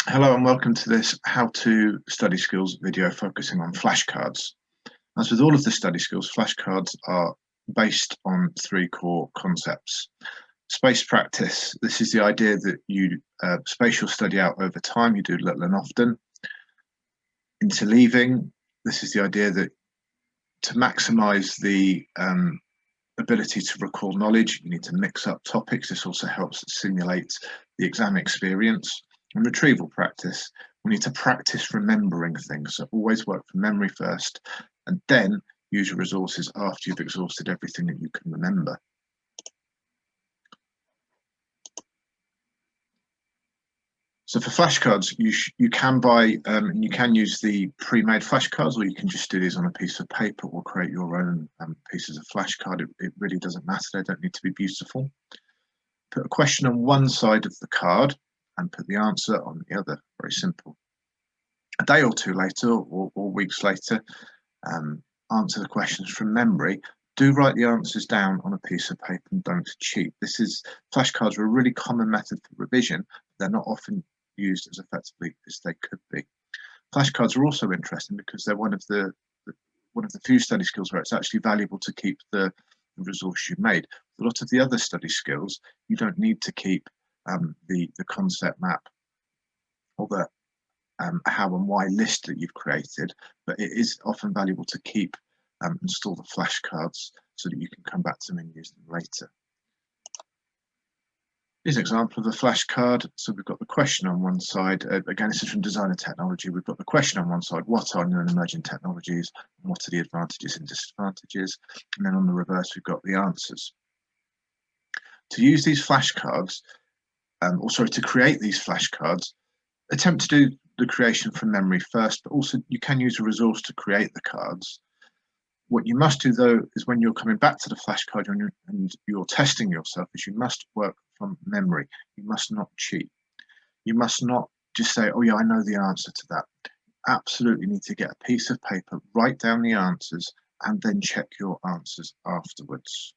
Hello and welcome to this How to Study Skills video focusing on flashcards. As with all of the study skills, flashcards are based on three core concepts. Space practice. This is the idea that you space your study out over time, you do little and often. Interleaving. This is the idea that to maximize the ability to recall knowledge, you need to mix up topics. This also helps simulate the exam experience. And retrieval practice, we need to practice remembering things. So always work from memory first, and then use your resources after you've exhausted everything that you can remember. So for flashcards, you can buy you can use the pre-made flashcards, or you can just do these on a piece of paper or create your own pieces of flashcard. It really doesn't matter. They don't need to be beautiful. Put a question on one side of the card and put the answer on the other. Very simple. A day or two later, or weeks later, answer the questions from memory. Do write the answers down on a piece of paper and don't cheat. Flashcards are a really common method for revision, but they're not often used as effectively as they could be. Flashcards are also interesting because they're one of the few study skills where it's actually valuable to keep the resource you made. A lot of the other study skills, you don't need to keep the concept map or the how and why list that you've created, but it is often valuable to keep and store the flashcards so that you can come back to them and use them later. Here's an example of a flashcard. So we've got the question on one side. Again, this is from Design and Technology. We've got the question on one side: what are new and emerging technologies? And what are the advantages and disadvantages? And then on the reverse, we've got the answers. To use these flashcards, to create these flashcards, attempt to do the creation from memory first, but also you can use a resource to create the cards. What you must do, though, is when you're coming back to the flashcard and you're testing yourself, is you must work from memory. You must not cheat. You must not just say, oh yeah, I know the answer to that. Absolutely need to get a piece of paper, write down the answers, and then check your answers afterwards.